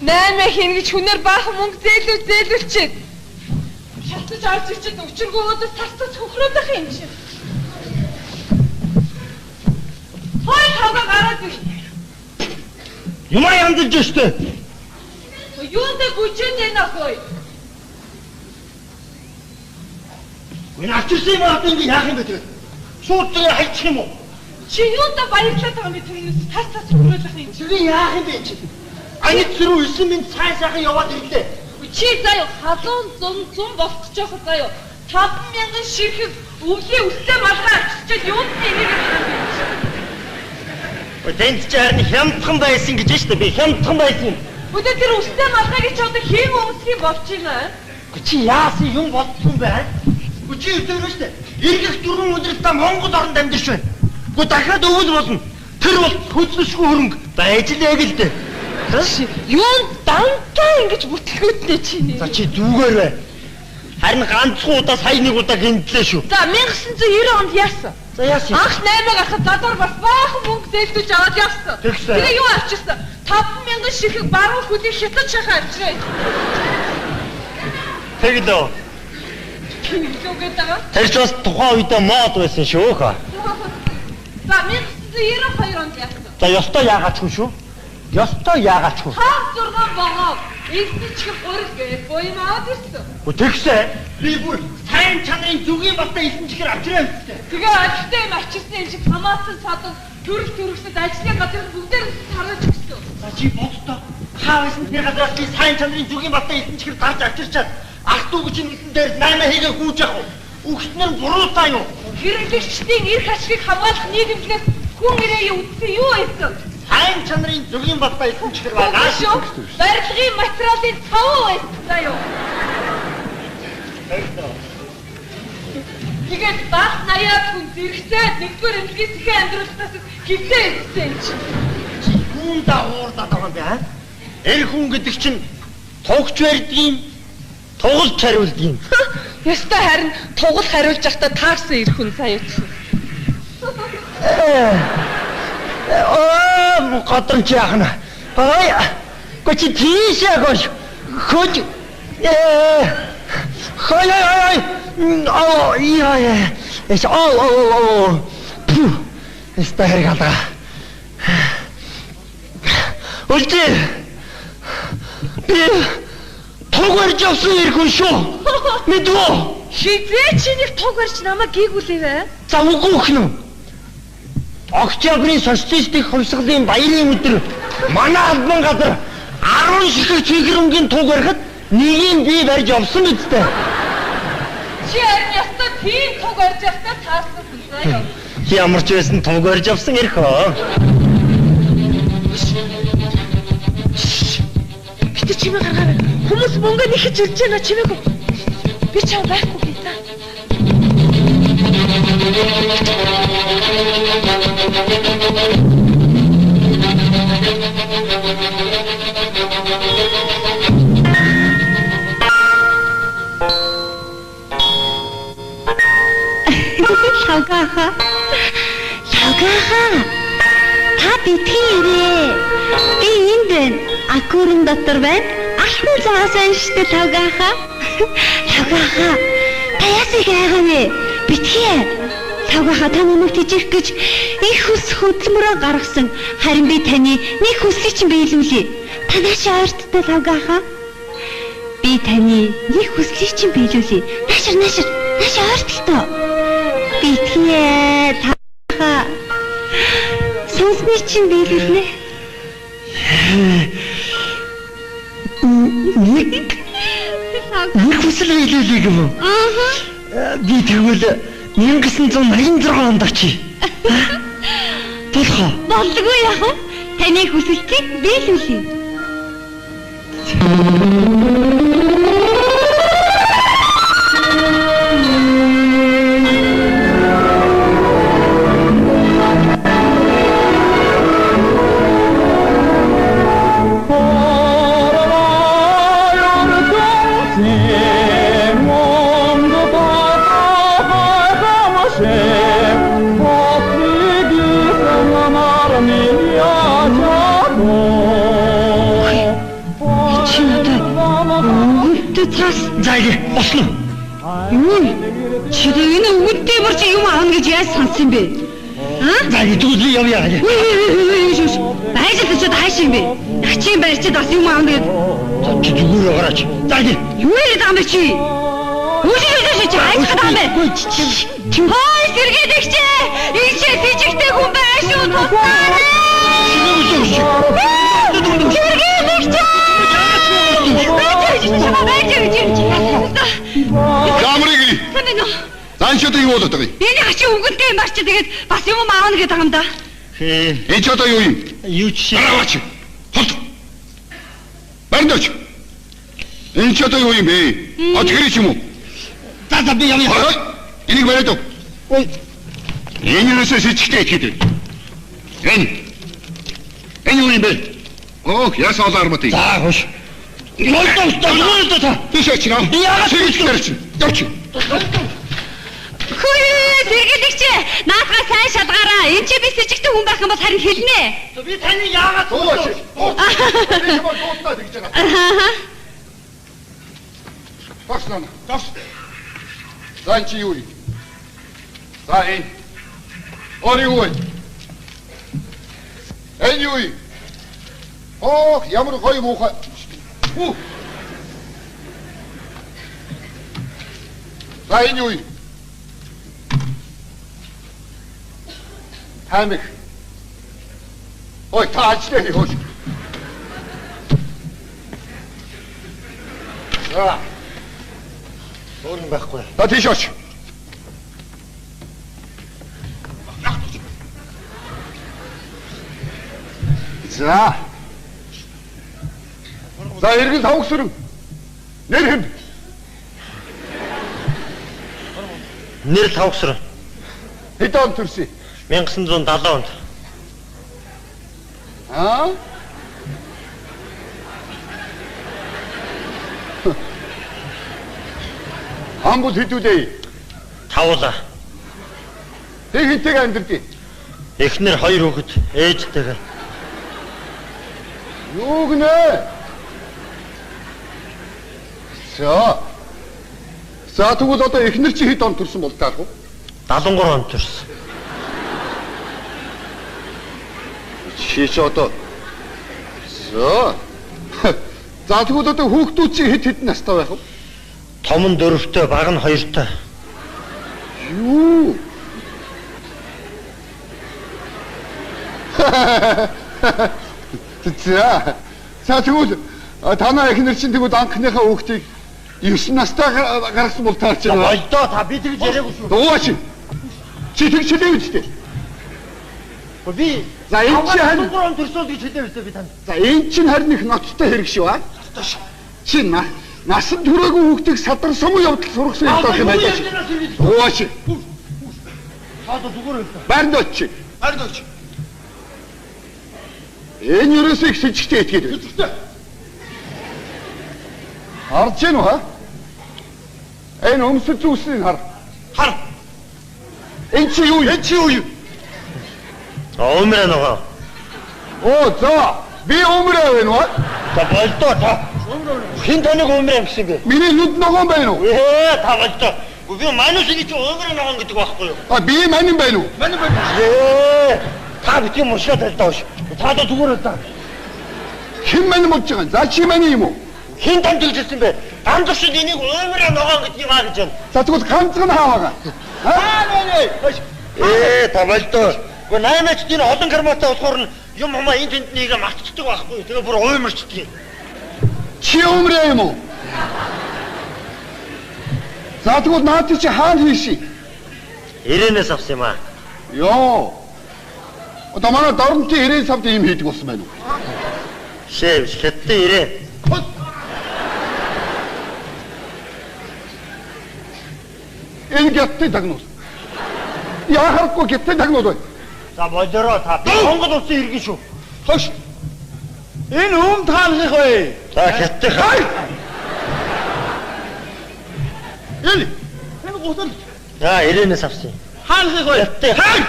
8 хийн гэж хүнээр баахан мөнгө зээлүүлчихэд. Шалтаж орж ичээд өчргөө өдөөс тасцаж хөхрөөд байх юм шиг. Хой хага гараад ир. Юмаа янзлж өштэй. Юунд гүчэн энэ хой. Энэ ачирсан юм аа ингэ яах юм бэ тэгээд? Шууд тэр хайчих юм уу? Чи юунд баярлаад байгаа юм бэ тэрнээс тасцаж хөхрөөд байх юм. Тэр яах юм бэ чи? Анид зэрүү 9 минут сайхан яваад ирлээ. Чи заяа халуун зум болчихж байгаа заяа 5,000 ширхэг өвлийн өстэй малгай авчиж юунд нэрийг Тэнд ч харин хямдхан байсан гэж байна шүү дээ. Би хямдхан байсан. Өдөө тэр өстэй малгайг чи одоо хийн өмсгий болчихно. Чи яасан юм бодсон бэ? Чи өдөрөө шүү дээ. Иргэх 4 өдрөдөө Монгол оронд амьдарч байна. Гэхдээ дахиад өвөл болно. Тэр бол хөдлөшгүй хөрөнгө байж л яг л дээ. Юунд дантаа ингэж бүтлгөөднө чи нэ. За чи дүүгээр бай. Харин ганцхан удаа сая нэг удаа гинтлээ шүү. За 1990 онд яасан? За яасан? Анх 8-ыг ахад задвар бас баахан мөнгө зээлдүүлж аваад явсан. Тэгээ юу авчихсан? 5,000 ширхэг баруун хөлийг хятад шахаа авчираа. Тэгэлөө. Тэгэлөөгээд байгаа. Тэр ч бас тухайн үедээ мод байсан шүү хаа. За 1992 онд яасан? За ёстой яагаад ч шүү. Ёстой яагаад ч хөө. 5-6 богоо эсчих гурил гээ боёмаад ирсэн. Тэгсээ би бүр сайн чанарын зүгийн батаа эзэн чихэр авчраа юмстэй. Тэгээ ажилтаа юм ачирсан юм шиг хамаасан садан төрөлсөд ажлын газар бүгдээр харж өгсөн. За чи бодтоо. Хаасан тэр газраас би сайн чанарын зүгийн батаа эзэн чихэр гарч авчирчаад ах дүү гэж нэгэн дээр 8 хийгээ хүүж явах уу? Үхтнэр буруутаа юу? Хэрэглэгчдийн эрх ашигыг хамгаалах нийгэмлээс хүн ирээ үтсэн юу байсан? Сайн чанарын зүгийн батаа эзэн чихэр байгаа шүү. Барилгын материалын цав байсан заяа. Тэгээд баг 80-аад хүн зэрэгцээд нэгдүгээр эмнэлгийн сэхэн амьдруулалтаас хөвдөө ирсэн юм чи. Чи юундаа уурдаад байгаа юм бэ аа? Эр хүн гэдэг чинь тугч барьдгийн, тугалж хариулдгийн. Ястай харин тугал хариулж явахдаа таарсан эр хүн сая ч. Гадамч яахна. Ой. Гочи тийшээ гош. Хож. Хой. Оо яа. Эс оо. Пу. Эста хэрэг алга. Үлдээ. Би туг барьж авсан эр хүн шүү. Мэдвөө. Хизээ чиний туг барьж намайг гийгүүлээвэ? За үгүй өхнө. Октябрийн социалистик хувьсгалын баярын өдөр манай албан газар 10 ширхэг чигрэмгийн туг барихад нэгийг би барьж авсан үстэй. Чи харин ястаа тийм туг барьж явахдаа таарсан заяа. Ямар ч байсан туг барьж авсан эрхөө. Гэтэ чимээ гаргаарай. Хүмүүс мөнгө нэхэж ирж байна чимээгүй. Би чам байхгүй битаа. Шавгаха. Та битгий. Би энд байна. Акурын дотор байна. Ахын заасан штэ Шавгаха. Шавгаха. Та ясыг айгавэ? Битгий. Шавгаха та намайг тижих гэж их хүс хөдөлмөрөө гаргасан. Харин би таны нэг хүслийг чинь биелүүлье. Та наашаа ойрттой Шавгаха. Би таны нэг хүслийг чинь биелүүлье. Наашаа ойртолтой. Битгий. Та сонсны чинь биелүүлнэ. Нэг хүсэл биелүүлэх юм уу? Би тэгвэл 1986 онд очие. Толгоо. Болдгоо яах вэ? Таны хүсэлтийг биелүүлье. цаас. За игээ босно. Юу? Чи энэ үгэнтэй мөр чи юм аавна гэж яаж сансан бэ? За идүүл явъя. Байж л ч хааш юм бэ? Ачийн байрчид бас юм аавна гэж. Чи зүгээр гараач. За игээ. Юу яриад байгаа юм бэ чи? Үгүй чи хайж байгаа юм бэ? Хой сэргээд ихчээ. Ийшээ физиктэй хүн байх шүү тусаарай. Сэргээд ихчээ. Камрыг. Зан ч одоо юу болоод байгаа юм? Энэ ачаа үгэнтэй юм барч тэгээд бас юм аавна гэдэг юм да. Энэ ч одоо юу юм? Юу чи? Гараач. Хот. Бардоч. Энэ ч одоо юу юм бэ? Оч гэрч юм уу? За би явъя. Энийг бариад. Ой. Энэ юусаа сэтгтэй ихэд. Энэ юу юм бэ? Ох, ясаа олаармат. За хош. Нолдоо та. Тийшээч наа. Яагаад тийшээч? Явч. Хөөе, сэргэлэгчээ. Наадгаа сайн шалгаараа. Энд чи би сэжигтэй хүн байх юм бол харин хэлнэ. Би таны яагаад Тууш. Энэ бол дуутнаа тэгж байгаа. Багснаа. Тас. За чи юу? За энэ. Орой. Энэ юу? Ох, ямар гоё муухай. За энэ юу? Хамиг. Ой, таачлаа хөөш. За. Өөрн байхгүй. Та тийш оч. За. За эргэл тавгсрын. Нэр хэм. Нэр тавгсрын. Хэд он төрсөн? 1970 онд. Аа? Амбул хэдүүлээ. Тавла. Тэг хинтэйг амьдрдээ. Эхнэр 2 хүүхэд ээжтэйгээ. Юу гинэ? За тэгвэл одоо эхнэр чи хэд он төрсөн бол таах вэ? 73 онд төрсөн. Чи ч одоо. За тэгвэл одоо хүүхдүүд чи хэд настай байх вэ? Том нь 4-тэй, баг нь 2-тэй. Юу? За тэгвэл танаа эхнэр чинь тэгвэл анхныхаа хүүхдийг 9 настай гаргасан бол таарч байна. Болдоо та би тэгж яриаггүй шүү. Дуугач. Чи тэгж хэлээгүй ч дээ. Би за энэ чи харин 3 он төрсөн гэж хэлээ өстэй би танд. За энэ чинь харин их ноцтой хэрэг шүү аа. Чи насан туршаагүй хүүхдийг садар сум явдал сургасан юм байх юм байна. Дуугач. Таад зүгээр байл та. Бардоч. Бардоч. Энэ юусэн их сэжигтэй итгээд байна. Харж гэнэ үү? Энэ өмсөж үүснийг хар. Хар. Энэ чи юу? Энэ чи юу? Өмрөө нөгөө. Оо за. Би өмрөө байна уу? За болдоо та. Хин таныг өмрөө гэсэн бэ? Миний нүд нөгөө байна уу? Та болдоо. Би манусны чи өмрөө нөгөө гэдэг байхгүй юу? Би манин байна уу? Манин байна. Та бити мушаад талдааш. Та да зүгээр та. Хэн манин болж байгаа? За чи манин юм уу? Хин танд хэлсэн бэ? Ганцхан энийг өмрөө нөгөө гэдэг юм аа гэж байна. За тэгвэл ганцхан хааваа. Та болдоо. Гэхдээ наймаач тийм олон гармаатай болохоор юм хамаа энэ тэнднийг мартчихдаг байхгүй. Тэгээ бүр уймарчдаг. Чи өмрөө юм уу? За тэгвэл наад чи хаана хийши? Ирээнээс авсан юм аа. Йоо. Одоо манай дорнотын ирээн савд юм хийдэг болсон байна уу? Шэв, хятадын ирээ. Энэ гятты тагнуус. Яахахгүй гятты тагнуус бай. За болороо та. Би Монгол улсын иргэн шүү. Хош. Энэ хүм таалах бай. За хятадын хай. Эли. Энэ гутал. За ирээнээс авсан. Хаалах бай. Хай.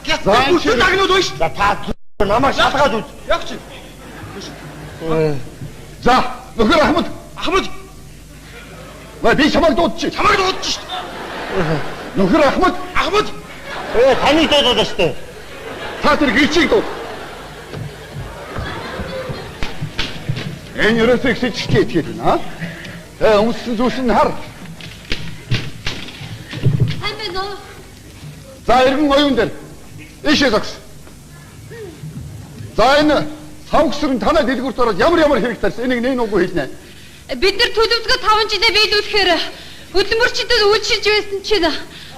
Гятты гутал тагнуус бай. За та намаа шалгаад үз. Яг чи. За Нөхөр Ахмад. Ахмад. Би чамайг дуудчих. Чамайг дуудчих шүү. Нөхөр Ахмад. Ахмад. Таныг дуудаад штэ. Та тэр гэрчийг дууд. Энэ ерөөсөө их сэжигтэй итгэдэг наа. Өмсөн зүйлс нь хар. Сайн байна уу? За иргэн оюун дээр. Ийшээ зогс. За энэ савгсрын танаа дэлгүүрт ороод ямар хэрэг тарьсан энийг нэг нүггүй хэлнэ. Бид нар төлөвлөгөө 5 жилээ биелүүлэхээр хөдөлмөрчдөд үйлчилж байсан чинь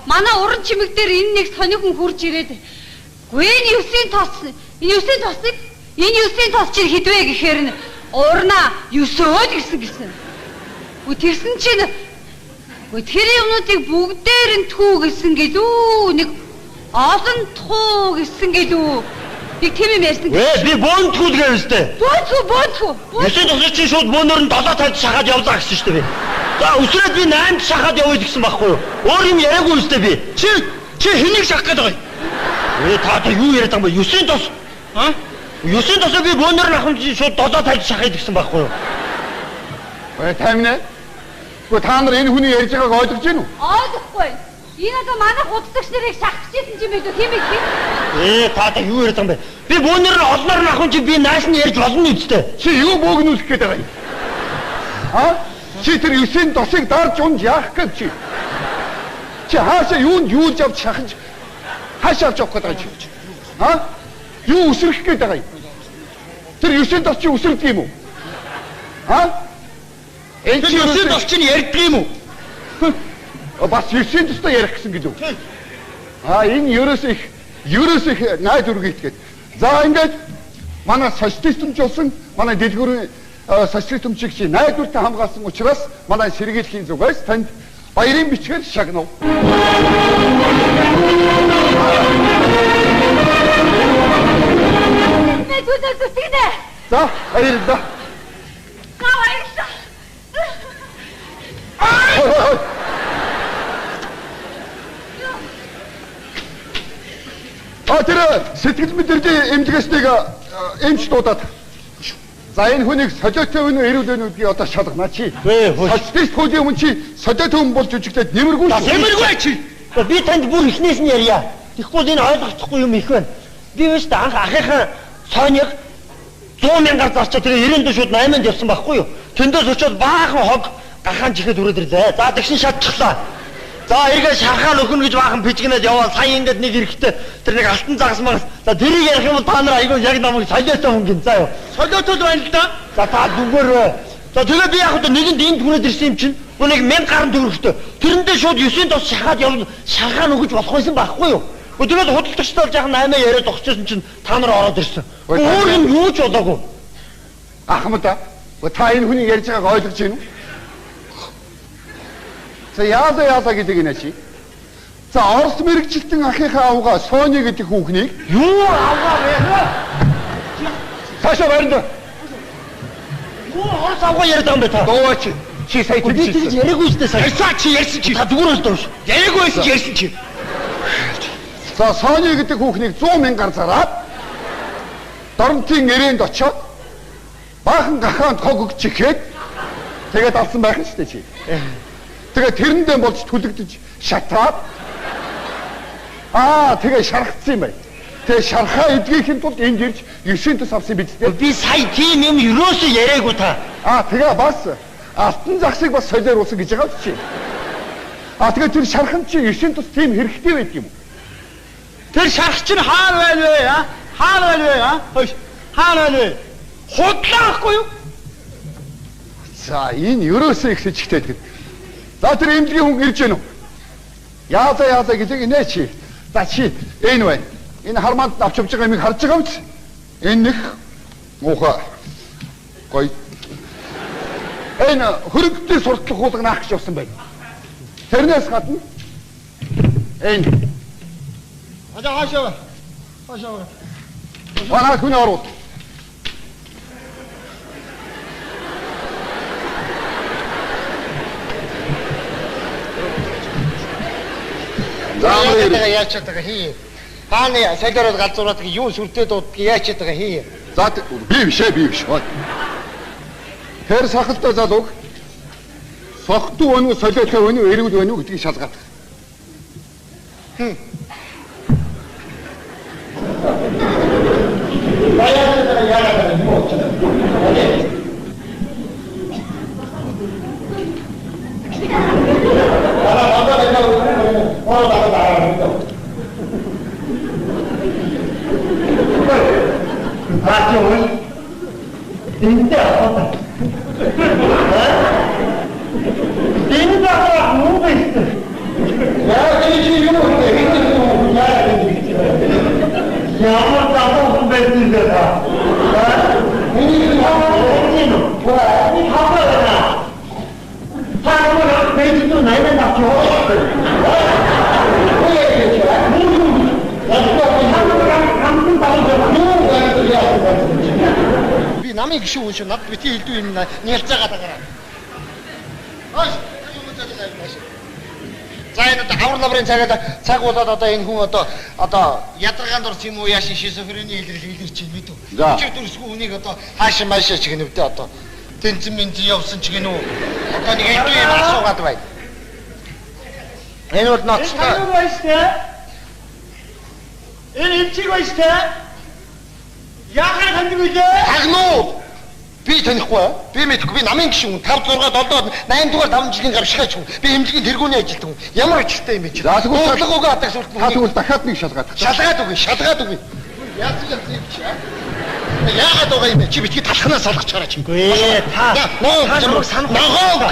манай уран чимэг дээр энэ нэг сонирхон хурж ирээд энэ 9-ийн тос чинь хэдвэ гэхээр нь урнаа 9-өөд гэсэн. Тэгсэн чинь тэр юмнуудыг бүгдээр нь түү гэсэн гэлүү нэг олон туу гэсэн гэлүү нэг тийм юм ярьсан. Би бөөнтгүү гээ өстэй. Бөөнтгүү. Өсөд өсөж чи шууд бөөнөр нь 7 танд шахаад явлаа гэсэн шүү дээ би. За өсрөөд би 8 шахаад явъя гэсэн байхгүй юу? Өөр юм яриаггүй өстэй би. Чи хэнийг шахах гээд байгаа юм? Та юу яриад байгаа юм бэ? 9-ийн тос. 9-ийн тосоо би бөөнөр нь ахын чи шууд 7 танд шахаад гэсэн байхгүй юу? Таймнэ. Та нар энэ хүний ярьж байгааг ойлгож байна уу? Ойлгохгүй. Энэ одоо манай худалдагч нарыг шахчихсан юм байдаг тийм ээ. Та юу яриад байгаа юм бэ? Би бөөнөр нь олноор нь ахын чи би нааш нь ярьж болно үстэй. Чи юу бөөгнүүлэх гээд байгаа юм? Чи тэр 9-ийн тосыг дарж унж яах гэж чи? Чи хаашаа юунд авч шахаж хаашаа авч явах гээд байгаа чи? Юу үсрэх гээд байгаа юм? Тэр 9-ийн тос чи үсэрдэг юм уу? Энэ чи 9-ийн тос чинь ярьдаг юм уу? Бас 9-ийн тостой ярих гэсэн гэж үү? Энэ ерөөсөө их найд үргэлтгээд. За ингээд манай социалистмжуулсан манай дэлгүүрийн социалистмчиг чи найдвартай хамгаалсан учраас манай сэргийлэхийн зүгээс танд баярын бичгээр шагнав. За баярлалаа. Тэр сэтгэл мэдрэлийн эмнэлгчнийг эмч дуудаад. За энэ хүнийг солиотой вэ эрүүл вэ гэдгийг одоо шалгана чи. Социалист хуулийн өмнө чи солиотой хүн болж үжиглээд нэмэргүй шүү. Нэмэргүй чи. Би танд бүр ихнээс нь ярья. Тэгэхгүй энэ ойлгохгүй юм их байна. Би өштэй анх ахыхаа цооник 100,000-аар зарчаа тэгээ 90 шууд 8-нд явсан байхгүй юу? Тэндээс очиод баахан хог гахаан чихэд хүрээд ирлээ. За тэгшин шатчихлаа. За эргээ шархаа нөхөн гэж баахан пижгнээд яваа. Сая ингээд нэг эрэхтэй тэр нэг алтан загас магас. За тэрийг ярих юм бол та нар айгүй яг намайг солиотой хүн гин. За юу. Солиотод байна л да. За та дүгээрээ. За тэгээ би яг одоо нэгэнд энд хүрээд ирсэн юм чинь. Нэг 1000 гаруй төгрөгтэй. Тэрэндээ шууд 9-ийн тос шахаад явна. Шархаа нөгөж болох байсан байхгүй юу? Тэгээд худалдагчтай бол жаахан 8 яриад огчсон чинь та нар ороод ирсэн. Өөр юм юу ч болоогүй. Ахмад та энэ хүний ярьж байгааг ойлгож байна уу? За яалаа гэдэг энэ чи. За Орос мэрэгчлэн ахыхаа авгаа Сони гэдэг хүүхнийг юу авгаа вэ? Цаашаа барьна. Юу Орос авгаа яриад байгаа юм бэ та? Дооч чи сая тэгж яриаггүй шүү дээ сая. Сая чи ярьсан чи. Та зүгээр л доош. Яриаггүй байсан чи ярьсан чи. За Сони гэдэг хүүхнийг 100,000-аар зараад Дорнтын нэрээнд очиод баахан гахаанд хог өгч ихэд тэгээд алсан байх нь шүү дээ чи. Тэгээд тэрэндээ болж түлэгдэж шатаад тэгээ шархацсан юм бай. Тэгээ шархаа эдгийхин тулд энд ирж 9-ийн тос авсан биз дээ. Би сая тийм юм юусоо яриаггүй та. Тэгээ бас алтан загсыг бас солиоруулсан гэж байгаа чи. Тэгээ тэр шархан чи 9-ийн тос тийм хэрэгтэй байд юм уу? Тэр шарх чинь хаана байна вэ? Хаана байна вэ? Хөөш. Хаана байна вэ? Худлаахгүй юу? За энэ ерөөсөө их сэжигтэй гэдэг. За тэр эмнэлгийн хүн ирж гэнэ үү? Яазаа гэдэг инээ чи. За чи энэ байна. Энэ хармаанд авч явж байгаа юмыг харж байгаа биз? Энэ нэг муухай гоё. Энэ хөрөнгөтэй сурталчилах хуулга наах гэж явсан байна. Тэрнээс гадна энэ хаашаа. Манай хүн ороод. Заавал яаж чаддаг хий. Хааны солиороод галзуураад юу сүртэй дууддаг яаж чаддаг хий. За би биш. Тэр сахалтай залууг сохтуу өнөө солиотой өнөө эрүүл өнөө гэдгийг шалгаад. Би намайг гişүү уншаа над бити хэлдүү юм нялцаагаад агараа. Ой, юу мэдээд байна. За энэ авар лаврын цаг болоод одоо энэ хүн одоо ядаргаанд орсон юм уу яашин шизофрени илэрлэл илэрч юм мэдв. Өчиг дүрсгүй хүнийг одоо хаашаа маашаа ч гэнэвдээ одоо тэнцэн мэнцэн явсан ч гэнэ үү. Одоо нэг хэлдүү юм асуугаад байна. Энэ бол ноцтой. Энэ эмчиг байж та яагаад таньдаг вэ? Хагнуу. Би танихгүй. Би мэдгүй. Би намын гişүүн 5 6 7 8 дугаар 5 жилийн гаршгаач хүн. Би эмнэлгийн тэргүүний ажилтдаг хүн. Ямар ажилтай юм бэ чи? Ууглагуугаа атах сүлт. Тэгвэл дахиад нэг шалгаад. Шалгаад үгүй. Яац юм чи? Яагаад байгаа юм бэ? Чи битгий талхнаас салгаж гараач юм. Гээ та ногоо санах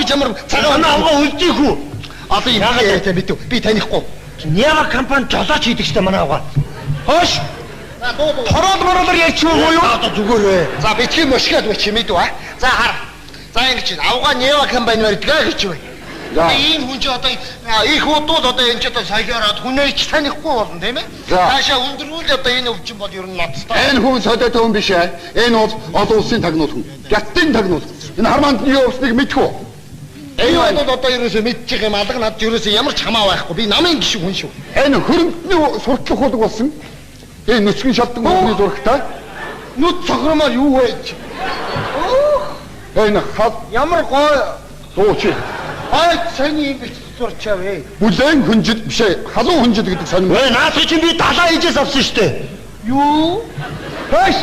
гэж ямар цагаан авгаа үлдээх үү? Одоо юм яриатай мэдв. Би танихгүй. Няга компани жолооч хийдэг штэ манай авгаа. Хөөш. Хороод мороолоор ярьчихгүй юу? Одоо зүгээр вэ. За битгий мошгоод бич мэдв аа. За хар. За ингэ чинь авгаа Нева компани барьдгаа гэж байна. Энэ хүн чи одоо их удууд одоо энэ ч одоо соёороод хүнээч танихгүй болно тийм ээ? Таашаа өндрүүл одоо энэ өвчин бол ер нь ноцтой. Энэ хүн солиотой хүн биш ээ. Энэ бол олон улсын тагнуул хүн. Гятдын тагнуул. Энэ хармаанд юу явсныг мэдгүй. Энэ бол одоо ерөөсөө мэдчих юм алга над ерөөсөө ямар ч хамаа байхгүй. Би намын гişүү хүн шүү. Энэ хөрөнгөний суртлах хулаг болсон. Энэ нүцгэн шатдаг хүний зурагтай. Нүд цохромоор юу вэ? Энэ хад ямар гой дууч. Ай саний юм бич зурчаа вэ? Бүлээн хүнжид биш ээ. Халуун хүнжид гэдэг сонирм. Вэ наасаа чинь би далаа хийжээс авсан штэ. Юу? Хөөш.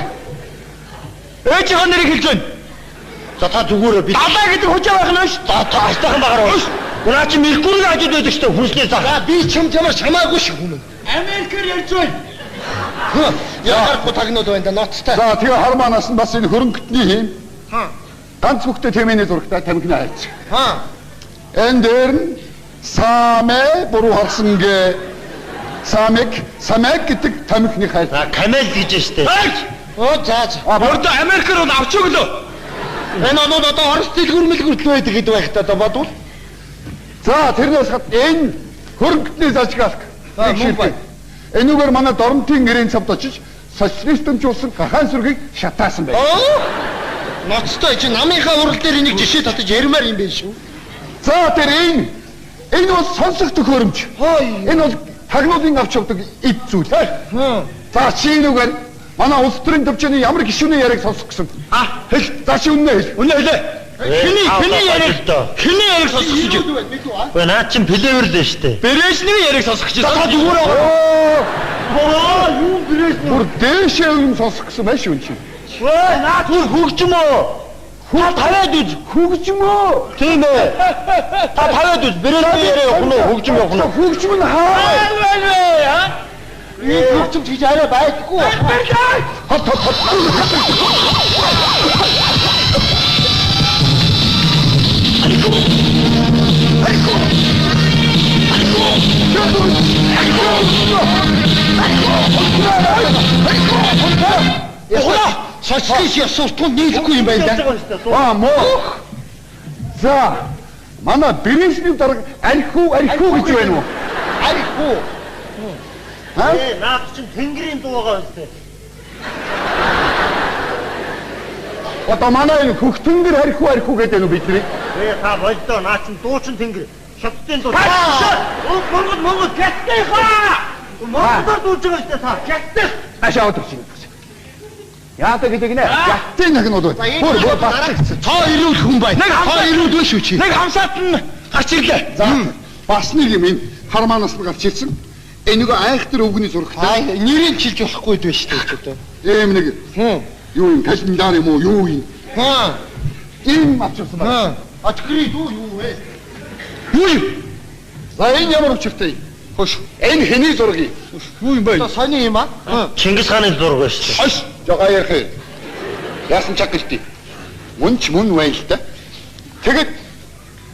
Ээжийн нэрийг хэлж байна. За та зүгээр би далаа гэдэг хүчээ байх нь ш. Та аштайхан багаар ш. Наа чи мэркүрийн ажил байдаг штэ хүнснээ зах. За би ч юм ямар шамаагүй ш хүн. Америкээр ярьж байна. Яагаад тагнууд байна да ноцтой. За тэгээ хармаанаас нь бас энэ хөрөнгөтний хийм. Ганц бүхтэй тэмээний зурагтай тамхины хайц. Энэ дээр нь самэ буруу харсан гэ самэг гэдэг тамхины хайц. Камел гэж штэ. Оо за. Бордо Америкээр бол авч өглөө. Энэ бол одоо Орос дэлгүүр мэлгүүрт байдаг гэдэг байх та бодвол. За тэрнээс хат энэ хөрөнгөтний зажигалт. Энүүгээр манай дормтын гэрийн цавд очиж социалистэмжүүлсэн гахаан сүргийг шатаасан байна. Ноцтой чи намынхаа урал дээр энийг жишээ татаж ярмаар юм байна шүү. За тэр энэ бол сонсох төхөөрөмж. Энэ бол тагнуулын авч явдаг эд зүйл. За чи энүүгээр манай улс төрийн төвчний ямар гишүүний яриаг сонсох гэсэн. Хэл. За чи үнэ хэл. Үнэ хэлээ. Хиний яриаг сонсох гэж. Вэ наа чин плеер л штэ. Брежневийн яриаг сонсох гэж. За зүгээр юу Брежнев? Бүр дэшээ юм сонсох гэсэн байх шүү чи. Вэ наа түр хөгжим үү? Та тавиад үз. Хөгжим үү? Тийм ээ. Та тавиад үз. Брежневийн яриаг явах нь хөгжим явах нь. Хөгжим нь хаа? Энэ хөгжим хийж арай байдаггүй. Хот. Социалист ясуултгүй нийлэхгүй юм байна да. Мох. За манай Брежнев дарга архив гэж байна уу? Архив. Наад чинь тэнгэрийн дуу байгаа үстэй. Одоо манай энэ хөхтөнгөр архив гэдэг нь бидний. Та болдоо наа чинь дуучин тэнгэр. Шатдын дуу. Монгол гяттай хаа. Монголоор дууж байгаа үстэй та. Гяттай. Ашаа удаа чинь. Яата гэдэг нэ. Ятын нэг нь бол. Бүр батдаг. Та ирүүл хүн бай. Та ирүүл биш үү чи? Нэг хамсаат нь гарч ирлээ. За бас нэг юм энэ хармаанаас нь гарч ирсэн. Энийг айхтар өвгний зурагтай. Нэрийг хэлж болохгүй дээ шүү дээ ч одоо. Ийм нэг. Юу юм календар юм уу? Юу юм? Ийм авчихсан байна. Атгри дүү юу вэ? Юу юм? За энэ ямар учиртай? Хош. Энэ хэний зураг юм? Юу юм бэ? Сони юм аа? Чингис хааны зураг байна шүү дээ. Хош. Жага ярих. Яасан чаг гэлтий. Мөн ч мөн байна л да. Тэгэд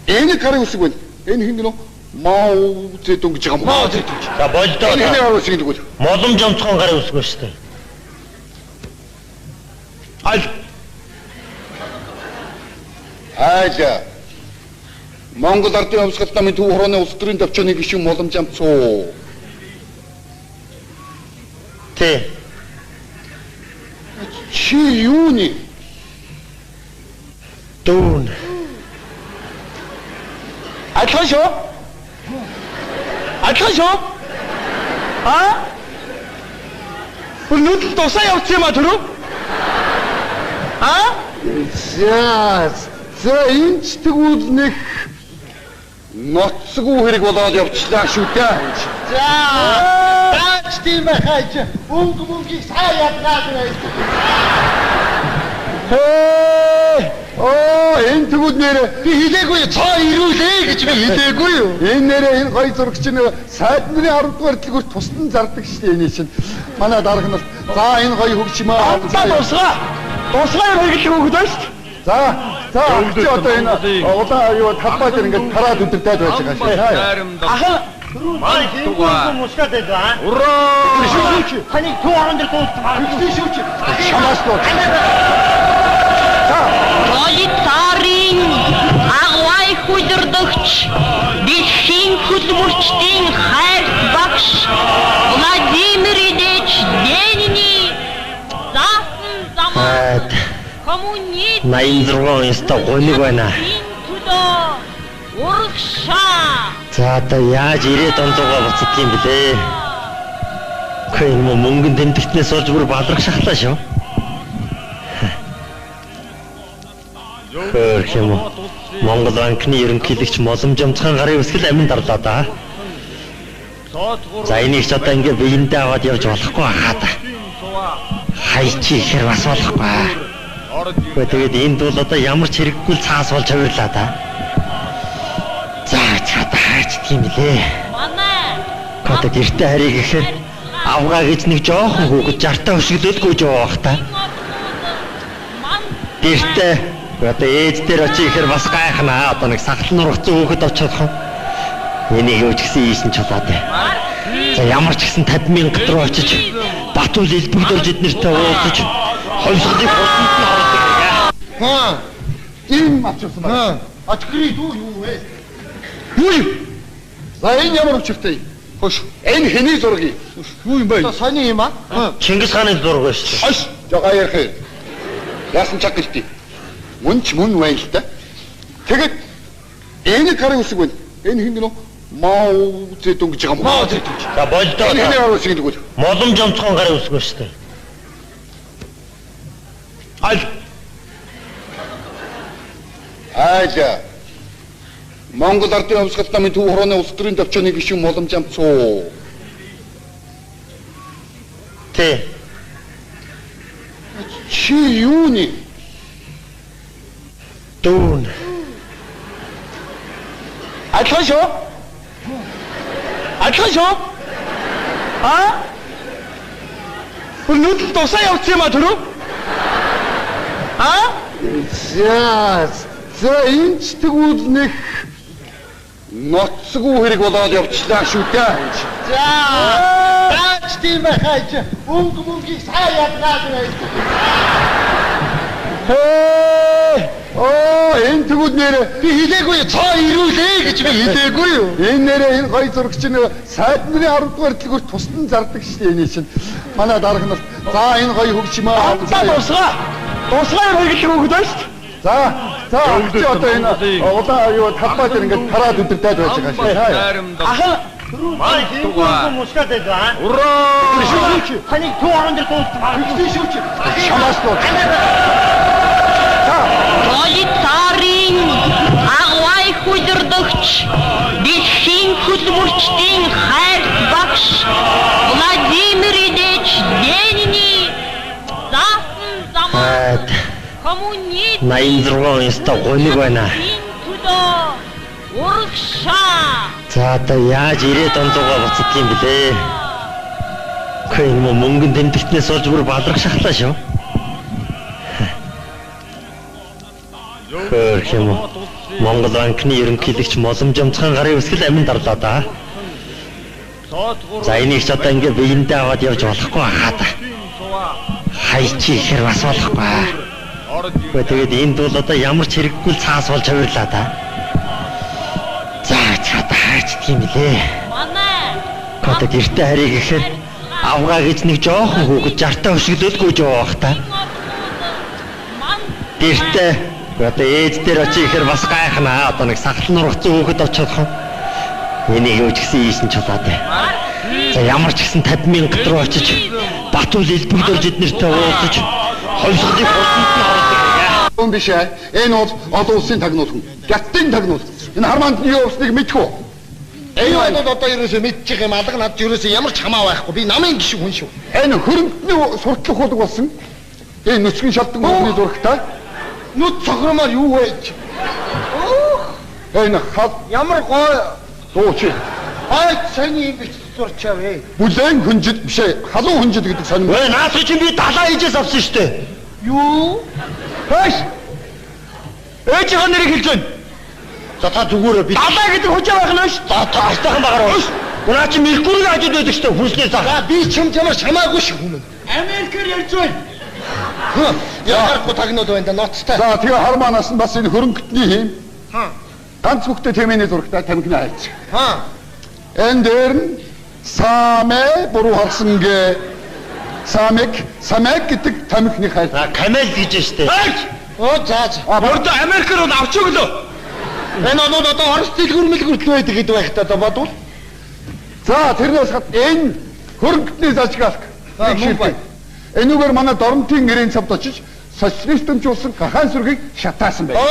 энэ гарын үсэг байна. Энэ хин гэнэ Мао Цзэдун гэж байгаа юм. Мао Цзэдун. За болдоо. Энэ гарын үсэг гэдэг. Моломж онцгой гарын үсэг байна шүү дээ. Айжа. Монгол Ардын Хувьсгал намын төв хорооны улс төрийн төвчөөний гишүүн Моломж амцуу. Тэ. Чи юуны? Дүүн. Адилхан шүү. Адилхан шүү. Өнөөдөр тусаа явуулсан юм а түрүү? За энэ ч тэгвэл нэг ноцгүй хэрэг болоод явчлаа шүү дээ. Даач тийм байхаач. Мөнгөийг сайн ядгаад байна. Энэ тэгвэл нэрэ Би хэлээгүй цаа ирүүлээ гэж би хэлээгүй юу? энэ нэрэ энэ гоё зурагч нь сайдны 10 дугаар дэлгүүр тусдан зардаг шүү дээ энэ чинь. Манай дарга нар за энэ гоё хөгжимээ Дуусгаа хэрэглэх хөгд байна шүү. За чи одоо энэ удаа юу талбай дээр ингээд тараад өдөртөөд байж байгаа шүү. Ахаа Манай хийгүүр мушгад байгаа. Ураа! Таны төв орон дээр дууссан. Шүүч. Шамаас дуу. Пролетарын агвай хүлэрдэгч дэлхийн хөдөлмөрчдийн хайрт багш Владимир Ильич Ленин заасан замаар коммунизм 86 оста гониг байна. урагшаа. За одоо яаж 90 онцгой буцдаг юм блэ? Хөөе мөнгөн тэмдэгтнээс олж бүр балрах шахлаа шүү. Хөөе юм. Монгол банкны ерөнхийлөгч Моломж амцхан гарын үсгэл амин дарлаа да. За энийг ч одоо ингээ биендээ аваад явж болохгүй хаад. Хайчи ихэр бас болохгүй. Тэгээд энд бол одоо ямар ч хэрэггүй цаас болж авирлаа да. За чад хайчдаг юм блэ. Манай Кодод эртээ харийг ихээр авгаа гэж нэг жоохон хүүхэд жартаа өшөглөөлгүй жоо бах та. Эртээ одоо ээж дээр очиж ихээр бас гайхнаа. Одоо нэг сахал нургацсан хүүхэд очих юм. Энийг юу ч гэсэн ийш нь чулаад бай. За ямар ч гэсэн 50,000 руу очиж Батул элбэгдэрж эднэртэй уулзаж хонсголыг хурданд нь оруулдаг. Ийм авчихсан байна. Атгри дүү юу вэ? Юу юм? За энэ ямар учиртай? Хош. Энэ хэний зураг юм? Юу юм бэ? Сони юм аа? Чингис хааны зураг байна шүү. Хош. Жага ярих. Яасан чаг гэлтий. Мөн ч мөн байна л да. Тэгэд энэ гарын үсэг байна. Энэ хин гэнэ Мао Цзэдун гэж байгаа юм. Мао Цзэдун. За болдоо. Энэ хэний гарын үсэг гэдэг үү? Моломж онцгой гарын үсэг байна шүү. Айжа. Монгол Ардын Хувьсгал намын төв хорооны улс төрийн төвчөөний гишүүн Моломж амцуу. Тэ. Чи юуны? Дүүн. Адилхан шүү. Адилхан шүү. Өнөөдөр тусаа явуулсан юм а түрүү? За энэ ч тэгвэл нэг ноцгүй хэрэг болоод явчлаа шүү дээ. Даач тийм байхаач. Мөнгөийг сайн ядгаад байна. Энэ тэгвэл нэрэ Би хэлээгүй цаа ирүүлээ гэж би хэлээгүй юу? энэ нэрэ энэ гоё зурагч нь сайдны 10 дугаар дэлгүүр тусдан зардаг шүү дээ энэ чинь. Манай дарга нар за энэ гоё хөгжимээ Дуусгаа хэрэглэх хөгд байна шүү. за чи одоо энэ удаа юу талбай дээр ингээд тараад өдөртөөд байж байгаа шүү. Ахаа Манай хийгүүргүй мушгаад байгаа. Ураа! Ханийг туу орон дээр дууссан. Шамаас дуу. Пролетарын агвай хүлэрдэгч дэлхийн хөдөлмөрчдийн хайр багш Владимир Ильич Ленин заасан замаар коммунизм 86 яста гониг байна. урагшаа. За одоо яаж 90 онцгой буцдаг юм блэ? Хөөе мөнгөн тэмдэгтнээс олж бүр балрах шахлаа шүү. Хөөе юм. Монгол банкны ерөнхийлөгч Моломж Амцхан гарын үсгэл амин дарлаа да. За энийг ч одоо ингээ биендээ аваад явж болохгүй хаа та. Хайчи ихэр бас болохгүй. Тэгээд энд бол одоо ямар ч хэрэггүй цаас болж авирлаа да. За чад хайчдаг юм лээ. Манай Код гэртээ харийг ихээр авгаа гэж нэг жоохон хүүхэд жартаа өшөглөөлгүй жоох та. Гэртээ одоо ээж дээр очиж ихээр бас гайхнаа. Одоо нэг сахал нургацсан хүүхэд очих юм. Энийг юу ч гэсэн ийш нь чулаад бай. За ямар ч гэсэн 50,000 руу очиж Батул элбэгдэрж эднэртэй уулзаж хоньсголыг хурданд нь ордог. Хүн биш ээ. Энэ бол олон улсын тагнуул хүн. Гяттын тагнуул. Энэ хармаанд юу явсныг мэдхүү. Энэ бол одоо ерөөсөө мэдчих юм алга над ерөөсөө ямар ч хамаа байхгүй. Би намын гişү хүн шүү. Энэ хөрөнгөний суртлах худаг болсон. Энэ нүцгэн шалтгаан бүхний зурагтай. Нүд цохромоор юу вэ? Энэ хад Ямар гой дууч. ай саний юм бич зурчаа вэ? Бүлээн хүнжид биш ээ. Халуун хүнжид гэдэг сонирм. Ой наасах чинь би далаа хийжээс авсан шүү дээ. Юу? Хөөш. Ээжийнхээ нэрийг хэлж байна. За та зүгээрээ би Далаа гэдэг хүчээ байх нь шүү. За та алтайхан багаар ууш. Унаа чи Меркурийн хажууд байдаг шүү дээ. Хүнснээ зах. За би чам чамаар шамаагүй шүү хүн. Америкээр ярьж байна. Яарахгүй тагнуул байна да ноцтой. За тэгээ хармаанаас нь бас энэ хөрөнгөтний хийм. Ганц бүхтэй тэмээний зурагтай тамхины хайц. Энэ дээр нь самэ буруу харсан гэ самэг гэдэг тамхины хайц. За камел гэж шүү дээ. Оо за. Бордо Америкээр бол авч өглөө. Энэ оноо одоо Орос дэлгүүрмэл хүртэл байдаг гэдэг байх та одоо бодвол. За тэрнээс хат энэ хөрөнгөтний зажигалт. Энүүгээр манай Доронтын нэрийн цавд очиж социалистэмжүүлсэн гахаан сүргийг шатаасан байна.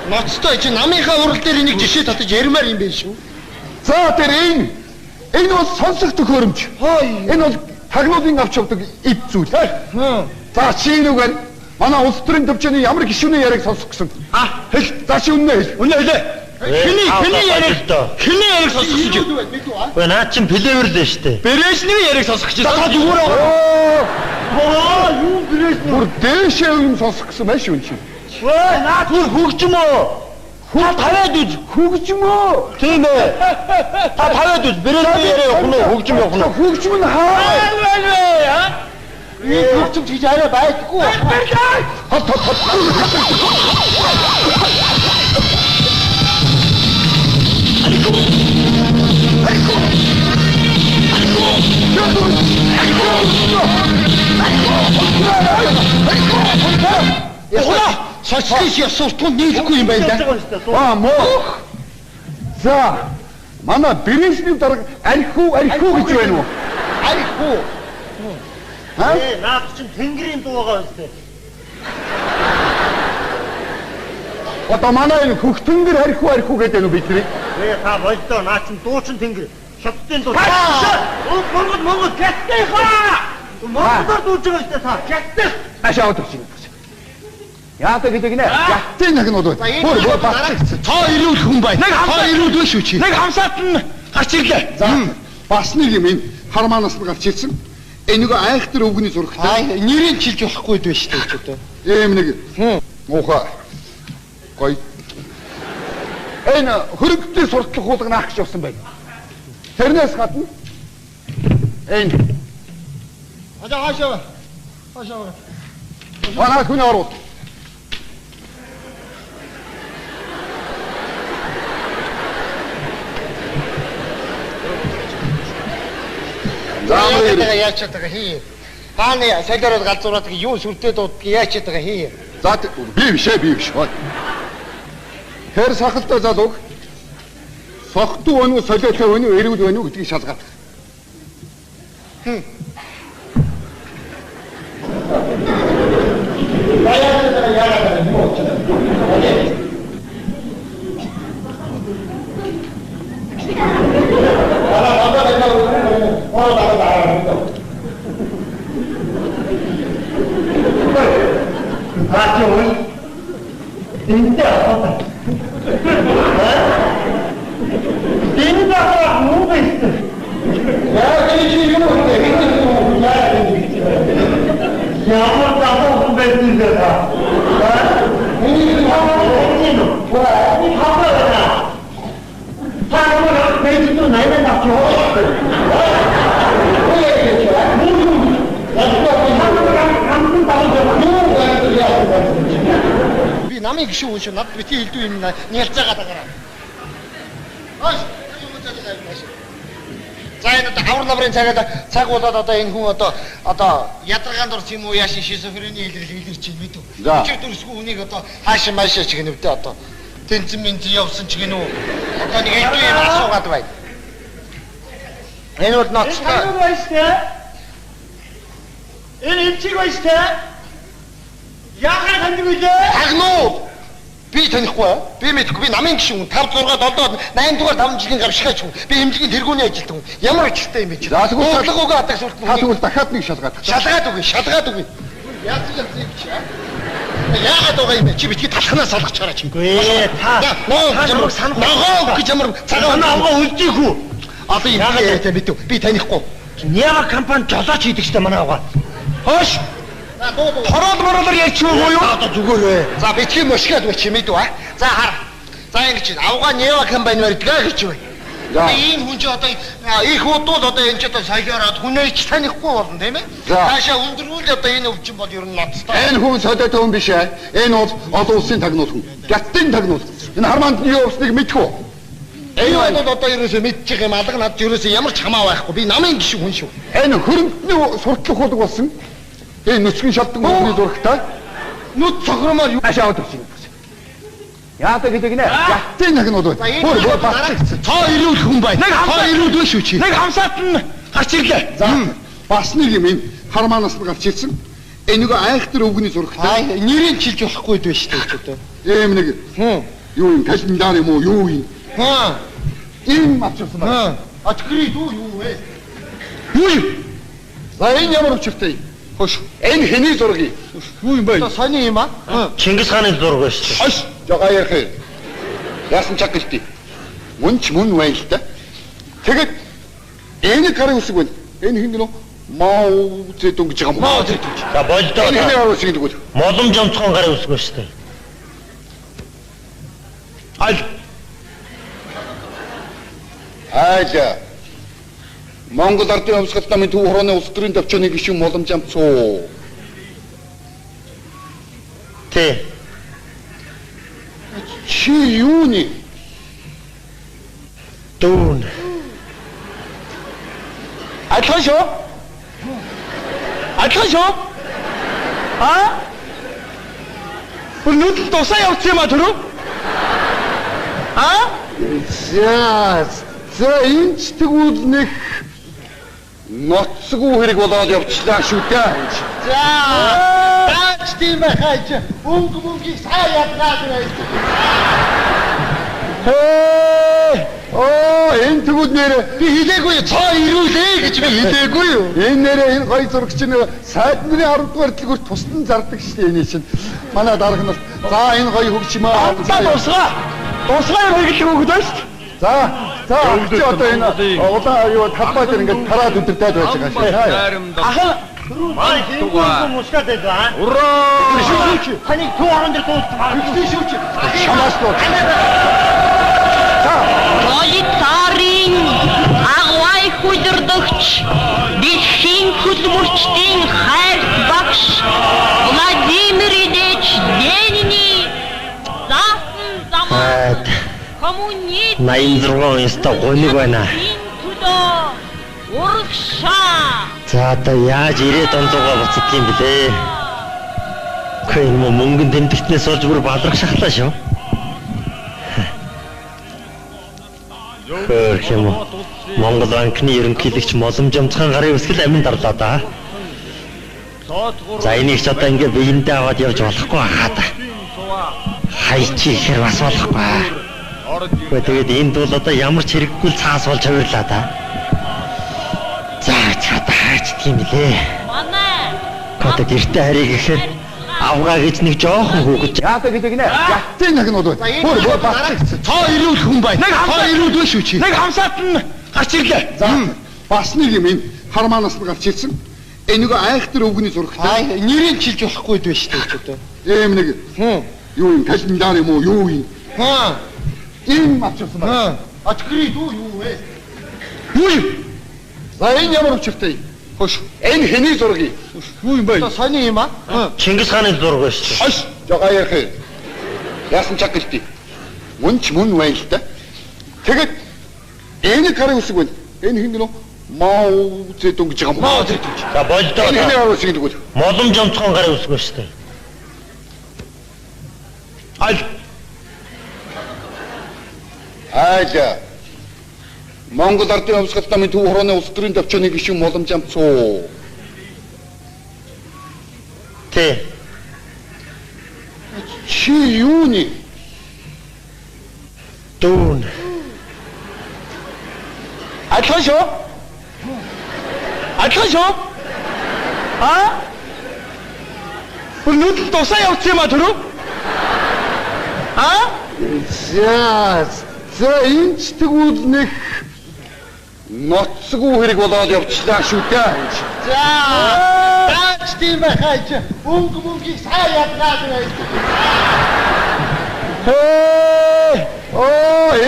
Ноцтой чи намынхаа урал дээр энийг жишээ татаж ярмаар юм байна шүү. За тэр энэ бол сонсох төхөөрөмж. Энэ бол тагнуулын авч явдаг эд зүйл. За чи энүүгээр манай улс төрийн төвчний ямар гишүүний яриаг сонсох гэсэн. Хэл. За чи үнэ хэл. Үнэ хэлээ. Хэний яриаг сонсох гэж. Ой наа чин плеверл шүү дээ. Брэшневийн яриаг сонсох гэж. За зүгээр. Юу Брэшнев? Бүр дээшээ юм сонсох гэсэн маш юм чи. Ой наа түр хөгжим үү? Та тавиад үз. Хөгжим үү? Тийм ээ. Та тавиад үз. Брэшневийн яриаг явах нь хөгжим явах нь. Хөгжим нь хаа? Энэ хөгжим гэж арай байдгүй. Социалист ясууртун нийлэхгүй юм байна да. Муу. За манай Брэшнев дарга архив гэж байна уу? Архив. Наад чинь тэнгэрийн дуугаа өстэй. Одоо манай энэ хөхтөнгөр архив гэдэг нь бидний. Та болдоо наад чинь дуу чинь тэнгэр. Шатдын дуу. Монгол гяттэй хаа. Монголоор дууж байгаа шүү дээ та. Гяттэй. Ашаа өдөр чинь. Яадаг гэдэг нэ? Гяттэй нагнууд байна. Бүр батцагц. Та ирүүл хүн байна. Та ирүүл шүү чи. Нэг хамсаат нь гарч ирлээ. За бас нэг юм энэ хармаанаас нь гарч ирсэн. Энийг айхтар өвгний зурагтай. Нэрийг чилж болохгүй дээ шүү дээ ч одоо. Ийм нэг. Муухай. Гой. Энэ хөрөнгөний суртлах хуулгыг наах гэж явсан байна. Тэрнээс гадна энэ хаашаа. манай хүн оруулт. Яаж чадгаа хий. Хааны сайдараад галзуураад юу сүртэй дууддаг яаж чадгаа хий. За би биш. Тэр сахалтай залууг согтуу байна уу, солиотой байна уу, эрүүл байна уу гэдгийг шалгаад. Би намын гişүү хүн шиг над бити хэлдүү юм нялж байгаа даа. Хөөс, юм уу цааш авч. За энэ авар лаврын цаг болоод одоо энэ хүн одоо ядаргаанд орч юм уу яашин шизофрени илэрч юм мэдв. Чи дүрсгүй хүнийг одоо хаашаа маашаа ч гэнэвдээ одоо тэнцэн минцэн явсан ч гэнэ үү. Одоо нэг хэлдүү юм асуугаад байна. Энэ бол ноцтой. Энэ элчиг байстай. Яагаад хандив үлээ? Тагнуу. Би танихгүй. Би мэдгүй. Би намын гişүүн 5 6 7 8 дугаар 5 жилийн гавшигаач хүн. Би хэмжлэгийн тэргүүний ажилтан хүн. Ямар ажилтай юм бэ чи? За тэгвэл шалгуугаа хатах сүлт. Та тэгвэл дахиад нэг шалгаад. Шалгаад үгүй. Яасан юм чи? Яагаад байгаа юм бэ? Чи битгий талхнаас салгах чараа чи. Гүй та. Ноо санах. Гэж ямар цагаан авгаа үлдээх үү? Одоо юм яагаад мэдв? Би танихгүй. Няга компани жолооч хийдэг штэ манай авгаа. Хөөш. Торол ярьчихгүй юу? Одоо зүгээр ээ. За битгий мошгоод бач мэдв аа. За хар. За ингэж авгаа Нева компани барьдгаа гэж байна. Энэ хүн ч одоо их удууд одоо энэ ч одоо соёороод хүнээ ч танихгүй болно тийм ээ. Таашаа өндрүүл одоо энэ өвчин бол ер нь ноцтой. Энэ хүн солиотой хүн биш ээ. Энэ бол олон улсын тагнуул хүн. Гяттын тагнуул. Энэ Харманд юу явсныг мэдгүй. Энэ бол одоо ерөөсөө мэдчих юм алга над ерөөсөө ямар ч хамаа байхгүй. Би намын гişүү хүн шүү. Энэ хөрөнгөний суртлах худаг болсон. Энэ нүцгэн шалтгаан бүхний зурагтай. Нүд цохромоор юу ашаа авдаг юм. Яадаг гэдэг нэ? Гяттын тагнуул байна. Бүр бацчих. Цоо ирүүл хүн бай. Цоо ирүүл шүү чи. Нэг хамсаат нь гарч ирлээ. За бас нэг юм энэ Харманаас нь гарч ирсэн. Энийг айхтар өвгөний зурагтай. Нэрийг чилж болохгүй дээ шүү дээ ч одоо. Ийм нэг. Юу юм календар юм уу? Юу юм? Ийм авчирсан байна. Атгрид юу вэ? Юу? За энэ ямар учиртай? Хош. Энэ хэний зураг юм? Юу юм бэ? Одоо сони юм аа? Чингис хааны зураг байна шүү. Хош. Жага ярих. Яасан чаг гэлтий. Мөнч мөн байна л да. Тэгэд энэ гарын үсэг байна. Энэ хин гэнэ Мао Цзэдун гэж байгаа юм. Мао Цзэдун. За болдоо. Энэ гарын үсэг гэдэг үү? Моломж онцгой гарын үсэг байна шүү дээ. Аажа. Монгол Ардын Хувьсгал намын төв хорооны улс төрийн төвчөөний гишүүн Моломж амцуу. Тэ. Чи юуны? Дүүн. Адилхан шүү. Өнөөдөр тусаа явуулсан юм а түрүү? За энэ ч тэгвэл нэг ноцгүй хэрэг болоод явчлаа шүү дээ. За таач тийм байхаач өнгөмөнгийг сая ядгаад байж. Энэ тэгвэл нэр би хэлээгүй цоо ирүүлээ гэж би хэлээгүй юу? Энэ нэрээ энэ гоё зурагч чинь сайд нарын 10 дугаар дэлгүүр тусдан зардаг шүү дээ энэ чинь. Манай дарга нар за энэ гоё хөгжмөө дуусгаа юм хэлэх үг дээ шүү. За чи одоо энэ улаан юу талбай дээр ингээд тараад өдөртөөд байж байгаа шээ. Ахаа Май тугаа мушкат байгаа. Ураа! Шүүч. Таны 200 Үгүй шүүч. Шамаас доо. Пролетарын агвай хүлэрдэгч дэлхийн хөдөлмөрчдийн хайрт багш Владимир Ильич Ленин заасан замаар коммунизм 86 оста гониг байна. Урагшаа. За одоо яаж 90 онцгой буцдаг юм блэ? Хөөе мөнгөн тэмдэгтнээс олж бүр балрах шахлаа шүү. Хөрх юм уу? Монгол банкны ерөнхийлөгч Моломж Амцхан гарын үсгэл амин дарлаа да. За энийг ч одоо ингээ биендээ аваад явж болохгүй хаа да. Хайчи ихэр бас болохгүй. Тэгээд энд бол одоо ямар ч хэрэггүй цаас болж хувирлаа да. За чата хайчдг юм лээ. Манай. Одоо гэртээ харийг ихээр авгаа гэж нэг жоохон хөөгч. Яатаа гэдэг нэ. Ятын нагнууд бай. Бүр батлагдсан. Тоо ирүүл хүн бай. Тоо ирүүл биш үү чи? Нэг хамсаат нь гарч ирлээ. За бас нэг юм энэ хармаанаас нь гарч ирсэн. Энийг айхтар өвгөний зурагтай. Нэрийг чилж болохгүй дээ шүү дээ ч одоо. Ийм нэг. Юу юм календар юм уу? Юу юм? Ийм авчихсан байна. Атгри юу вэ? Юу? За энэ ямар учиртай? Хош. Энэ хэний зураг юм? Юу юм бэ? Сони юм аа? Чингис хааны зураг байна шүү. Хош. Жага ярих. Яасан чаг гэлтий. Мөнч мөн байна л да. Тэгээд энэ гарын үсэг байна. Энэ хин гэнэ Мау Цзэдун гэж байгаа юм. Мау Цзэдун. За болдоо. Энэ гарын үсэг гэдэг үү? Моломж Амцхан гарын үсэг байна шүү дээ. Аажа. Монгол Ардын Хувьсгал намын төв хорооны улс төрийн төвчөөний гишүүн Моломж Амцуу. Тэ. Чи юуны? Дүүн. Атлашо? Аа? Өнөөдөр тусаа явуулсан юм а түрүү? Аа? За энэ ч тэгвэл нэг ноцгүй хэрэг болоод явчлаа шүү дээ. За. Таач тийм байхаач. Мөнгөийг сайн яднаад байна.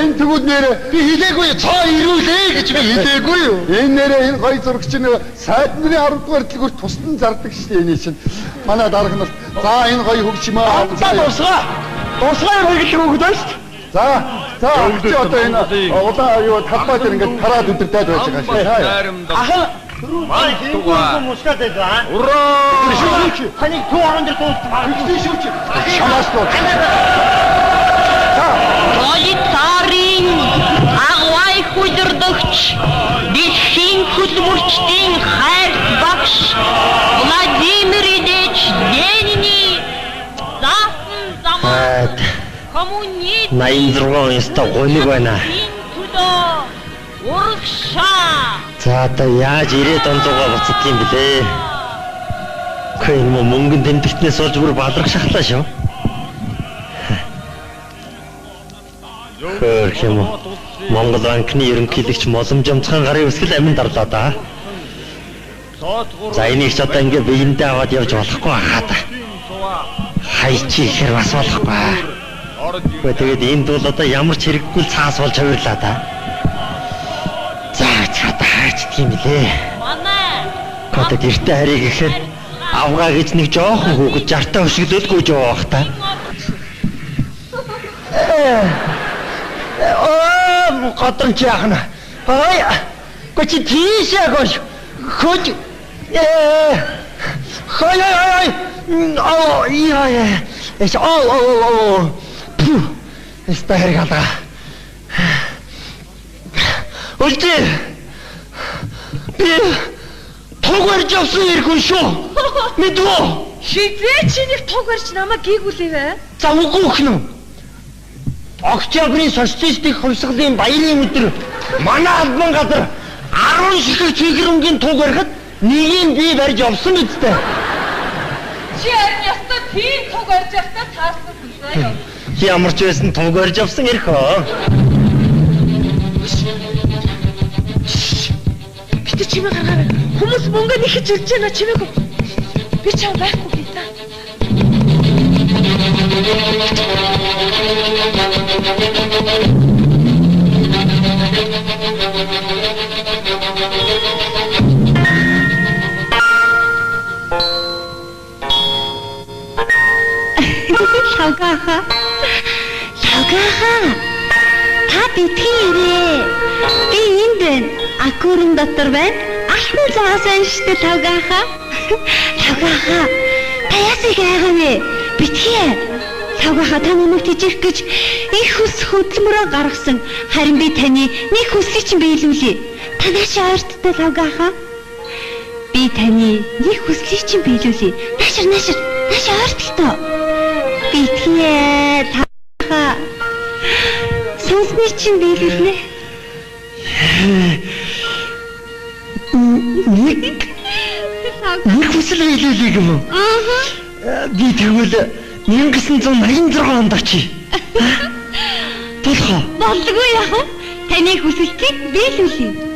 Энэ тэгвэл нэрээ Би хэлээгүй цоо ирүүлээ гэж би хэлээгүй юу? энэ нэрээ энэ гоё зурагч нэг сайд нарын 10 дугаар дэлгүүр тусдан зардаг шүү дээ энэ чинь. Манай дарга нар за энэ гоё хөгжмөө. Дуусгай хэрэглэх үг дээ шүү дээ. За чи одоо энэ улаан юу талбай дээр ингээд тараад өдөртөөд байж байгаа шээ. Ахаа Май тугаа. Мушкат даа. Ураа! Хани 200 тоо. Шүүч. Шамаас тоо. Пролетарийн агвай хүлэрдэгч дэлхийн хөдөлмөрчдийн хайрт багш Владимир Ильич Ленин заасан замаар коммунизм 86 яста гониг байна. урагшаа. За одоо яаж 90 онцгой буцдаг юм блэ? Хөөе мөнгөнд тэмдэгтнээс олж бүр балрах шахлаа шүү. Хөөе Монгол банкны ерөнхийлөгч Моломж Амцхан гарын үсгэл амин дарлаа да. За энийг ч одоо ингээ биендээ аваад явж болохгүй хаа та. Хайчи ихэр бас болохгүй. Тэгээд энд бол одоо ямар ч хэрэггүй цаас болж хувирлаа да. За чата хайчдаг юм лээ. Манай. Одоо гэртээ харийг ихээр авгаа гэж нэг жоохон хүүхэд жартаа өшөглөөлгүй жоох та. Гадар яахна. Ой. Гочи тийшээ гош. Хож. Хой. Оо яа. Эс оо. Эстэргала. Үлдээ. Би тогорж авсан иргэн шүү. Мэдвэ? Хизээ чи нэг туг барьж намайг гийгүүлээвэ? За үгүй хнү. Октябрийн социалистик хувьсгалын баярын өдөр манай албан газар 10 ширхэг чигрэмгийн туг барихад нэгийг би барьж авсан үстэй. Чи харин ястаа тийм туг барьж явахдаа таасан хүлээ. Ямар ч байсан туг барьж авсан ирхөө. Гэтэ чимээ гаргаарай. Хүмүүс мөнгө нэхэж ирж байна чимээг. Би чам байхгүй хийсэн. Шалгаха. Та битгийрээ. Би энд байна. Акурын дотор байна. Ахмад заасан штэ тавгаха. Тавгаха. Та ясыг айгаа вэ? Битгий. Тавгахаа та намайг тижих гэж их хүс хөдөлмөрөө гаргасан. Харин би таны нэг хүслийг чинь биелүүлье. Та наашаа ойрттой Тавгахаа. Би таны нэг хүслийг чинь биелүүлье. Наашаа ойртолтой. Би итгэе Тавгахаа. Сонсны чинь биелүүлнэ. Нэг хүсэл биелүүлэх юм уу? Би тэгвэл 1986 онд очие. Болох. Болдгүй яах вэ? Таны хүсэлтийг биелүүлье.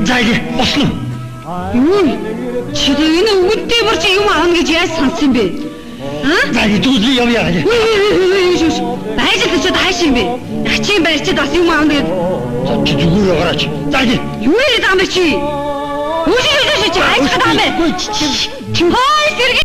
Зайг босно. Юу? Чи энэ үгтэй борч юм аавна гэж яаж сансан бэ? Зайг дүүл явъя. Байж л хааш юм бэ? Ачийн барьчид бас юм аавна гэж. Чи зүгээр яваач. Зайг. Юу яриад байгаа юм бэ чи? Үгүй чи хайж байгаа юм бэ? Хой сэрэг